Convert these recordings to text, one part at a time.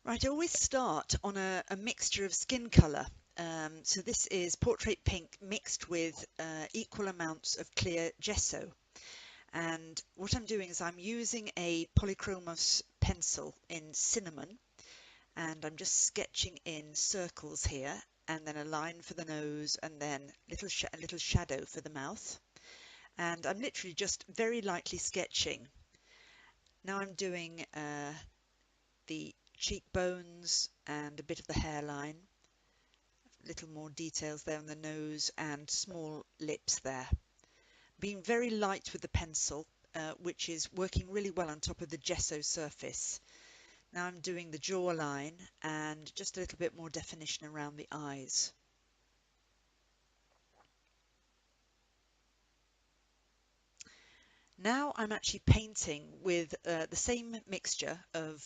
Right, I always start on a mixture of skin colour. So this is portrait pink mixed with equal amounts of clear gesso. And what I'm doing is I'm using a Polychromos pencil in cinnamon, and I'm just sketching in circles here, and then a line for the nose, and then a little shadow for the mouth. And I'm literally just very lightly sketching. Now I'm doing the cheekbones and a bit of the hairline, little more details there on the nose and small lips there. Being very light with the pencil, which is working really well on top of the gesso surface. Now I'm doing the jawline and just a little bit more definition around the eyes. Now I'm actually painting with the same mixture of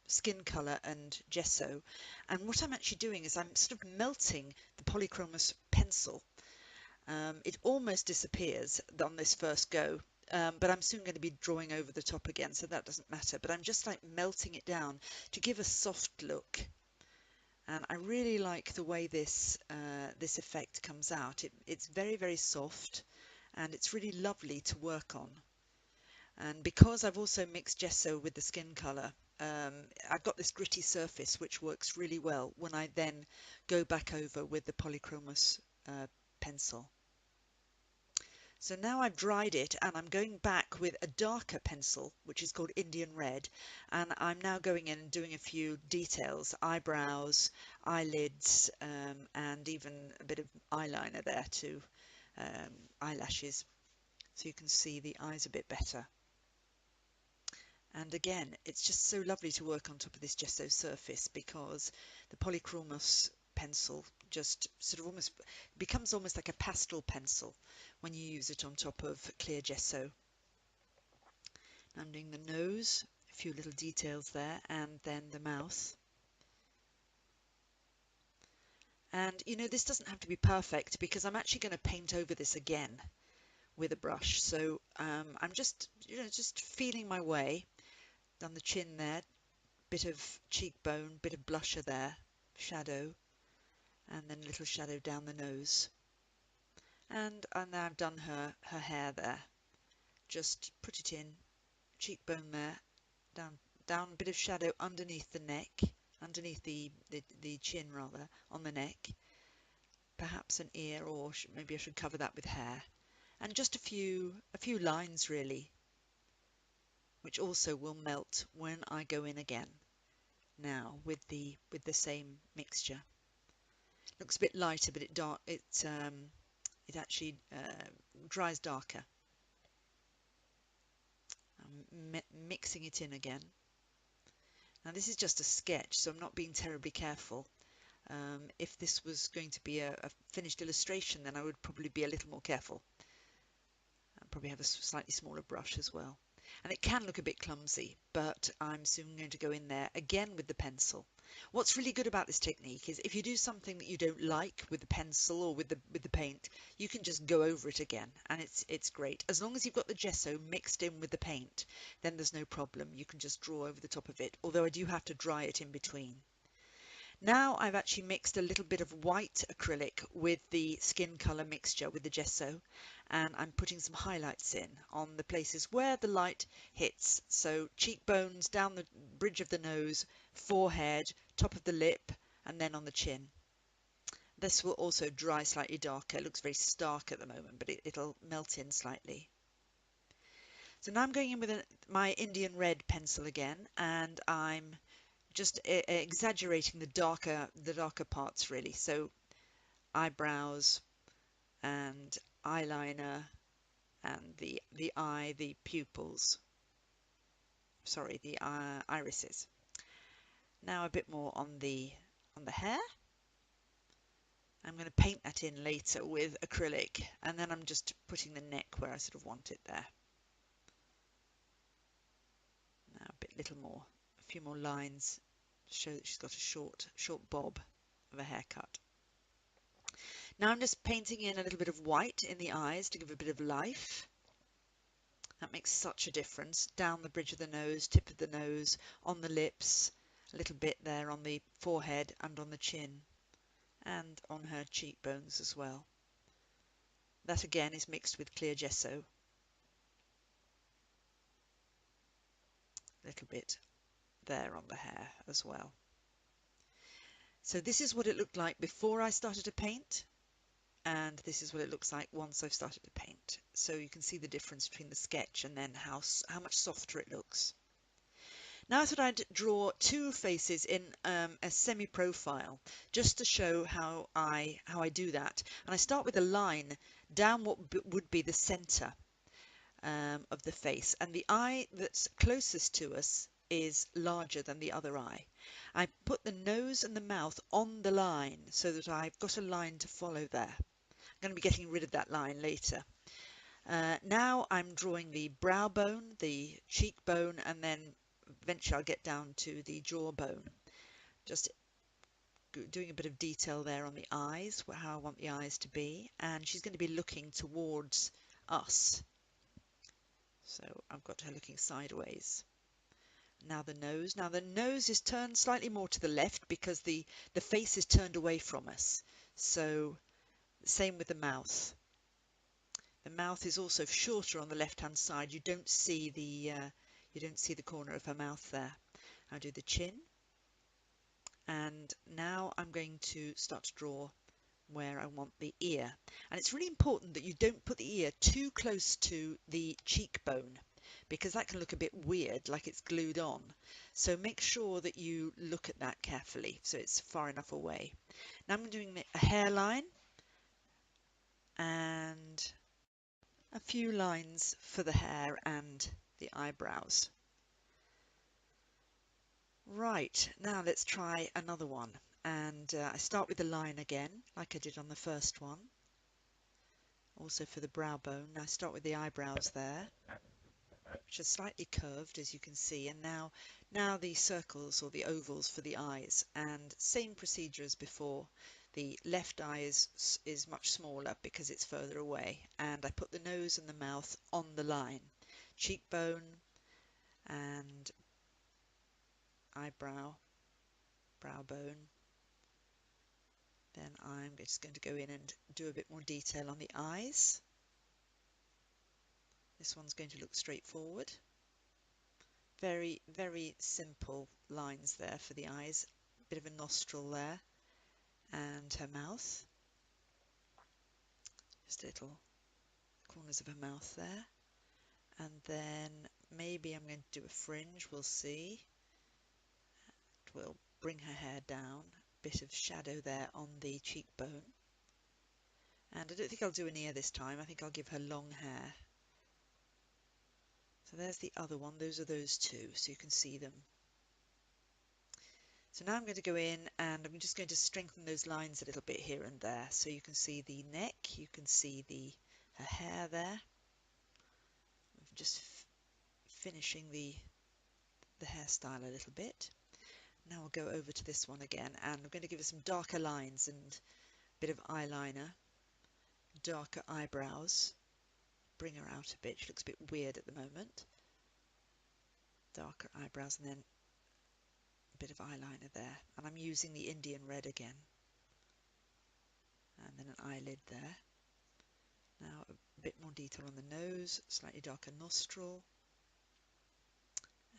skin colour and gesso, and what I'm actually doing is I'm sort of melting the Polychromos pencil. It almost disappears on this first go, but I'm soon going to be drawing over the top again, so that doesn't matter. But I'm just like melting it down to give a soft look. And I really like the way this effect comes out. It's very, very soft, and it's really lovely to work on. And because I've also mixed gesso with the skin colour, I've got this gritty surface which works really well when I then go back over with the Polychromos pencil. So now I've dried it and I'm going back with a darker pencil, which is called Indian Red, and I'm now going in and doing a few details, eyebrows, eyelids, and even a bit of eyeliner there too, eyelashes, so you can see the eyes a bit better. And again, it's just so lovely to work on top of this gesso surface because the Polychromos pencil just sort of almost becomes almost like a pastel pencil when you use it on top of clear gesso. I'm doing the nose, a few little details there, and then the mouth. And you know, this doesn't have to be perfect because I'm actually going to paint over this again with a brush. So I'm just, just feeling my way down the chin there, bit of cheekbone, bit of blusher there, shadow, and then a little shadow down the nose. And now I've done her hair there. Just put it in, cheekbone there, down a bit of shadow underneath the neck, underneath the chin rather, on the neck. Perhaps an ear, or maybe I should cover that with hair. And just a few lines really, which also will melt when I go in again. Now with the same mixture. Looks a bit lighter, but it actually dries darker. I'm mixing it in again. Now this is just a sketch, so I'm not being terribly careful. If this was going to be a finished illustration, then I would probably be a little more careful. I'd probably have a slightly smaller brush as well. And it can look a bit clumsy, but I'm soon going to go in there again with the pencil. What's really good about this technique is if you do something that you don't like with the pencil or with the paint, you can just go over it again, and it's great. As long as you've got the gesso mixed in with the paint, then there's no problem. You can just draw over the top of it, although I do have to dry it in between. Now I've actually mixed a little bit of white acrylic with the skin colour mixture with the gesso, and I'm putting some highlights in on the places where the light hits. So cheekbones, down the bridge of the nose, forehead, top of the lip, and then on the chin. This will also dry slightly darker. It looks very stark at the moment, but it'll melt in slightly. So now I'm going in with my Indian Red pencil again, and I'm just exaggerating the darker parts really. So eyebrows and eyeliner and the eye, the pupils. Sorry, the irises. Now a bit more on the hair. I'm going to paint that in later with acrylic, and then I'm just putting the neck where I sort of want it there. Now a little more, a few more lines to show that she's got a short bob of a haircut. Now I'm just painting in a little bit of white in the eyes to give a bit of life. That makes such a difference. Down the bridge of the nose, tip of the nose, on the lips, a little bit there on the forehead and on the chin and on her cheekbones as well. That again is mixed with clear gesso. A little bit there on the hair as well. So this is what it looked like before I started to paint, and this is what it looks like once I've started to paint. So you can see the difference between the sketch and then how much softer it looks. Now I thought I'd draw two faces in a semi-profile just to show how I do that. And I start with a line down what would be the center of the face, and the eye that's closest to us is larger than the other eye. I put the nose and the mouth on the line so that I've got a line to follow there. I'm going to be getting rid of that line later. Now I'm drawing the brow bone, the cheekbone, and then eventually I'll get down to the jawbone. Just doing a bit of detail there on the eyes, how I want the eyes to be, and she's going to be looking towards us. So I've got her looking sideways. Now the nose. Now the nose is turned slightly more to the left because the face is turned away from us. So same with the mouth. The mouth is also shorter on the left-hand side. You don't see the corner of her mouth there. I'll do the chin. And now I'm going to start to draw where I want the ear. And it's really important that you don't put the ear too close to the cheekbone, because that can look a bit weird, like it's glued on. So make sure that you look at that carefully so it's far enough away. Now I'm doing a hairline and a few lines for the hair and the eyebrows. Right, now let's try another one. And I start with the line again, like I did on the first one. Also for the brow bone, I start with the eyebrows there, which are slightly curved, as you can see, and now the circles or the ovals for the eyes, and same procedure as before. The left eye is much smaller because it's further away, and I put the nose and the mouth on the line. Cheekbone and eyebrow, brow bone. Then I'm just going to go in and do a bit more detail on the eyes. This one's going to look straightforward. Very, very simple lines there for the eyes. A bit of a nostril there, and her mouth. Just little corners of her mouth there. And then maybe I'm going to do a fringe, we'll see. It will bring her hair down. A bit of shadow there on the cheekbone. And I don't think I'll do an ear this time. I think I'll give her long hair. So there's the other one. Those are those two, so you can see them. So now I'm going to go in and I'm just going to strengthen those lines a little bit here and there. So you can see the neck, you can see her hair there. I'm just finishing the hairstyle a little bit. Now we'll go over to this one again, and I'm going to give her some darker lines and a bit of eyeliner, darker eyebrows, bring her out a bit. She looks a bit weird at the moment. Darker eyebrows and then a bit of eyeliner there. And I'm using the Indian red again. And then an eyelid there. Now a bit more detail on the nose, slightly darker nostril,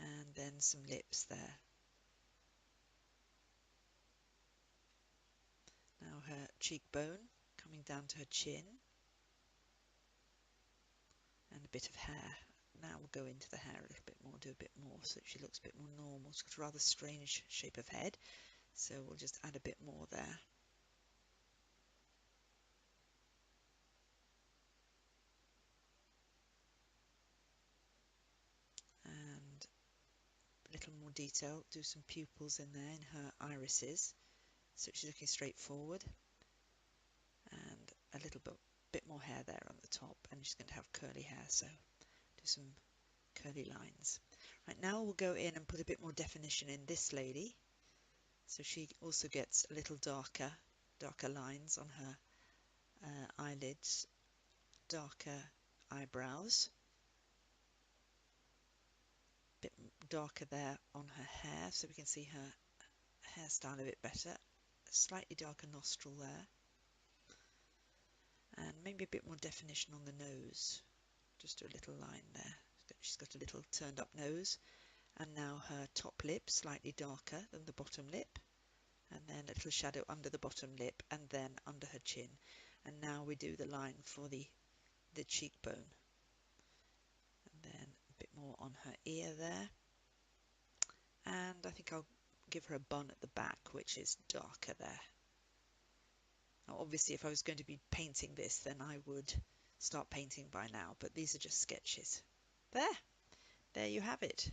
and then some lips there. Now her cheekbone coming down to her chin, and a bit of hair. Now we'll go into the hair a little bit more, do a bit more so that she looks a bit more normal. She's got a rather strange shape of head, so we'll just add a bit more there. And a little more detail, do some pupils in there in her irises, so she's looking straight forward. And a little bit more hair there on the top, and she's going to have curly hair, so do some curly lines. Right, now we'll go in and put a bit more definition in this lady, so she also gets a little darker lines on her eyelids, darker eyebrows, a bit darker there on her hair, so we can see her hairstyle a bit better. A slightly darker nostril there. And maybe a bit more definition on the nose. Just a little line there. She's got a little turned up nose. And now her top lip, slightly darker than the bottom lip. And then a little shadow under the bottom lip and then under her chin. And now we do the line for the cheekbone. And then a bit more on her ear there. And I think I'll give her a bun at the back, which is darker there. Now, obviously, if I was going to be painting this, then I would start painting by now, but these are just sketches. There you have it.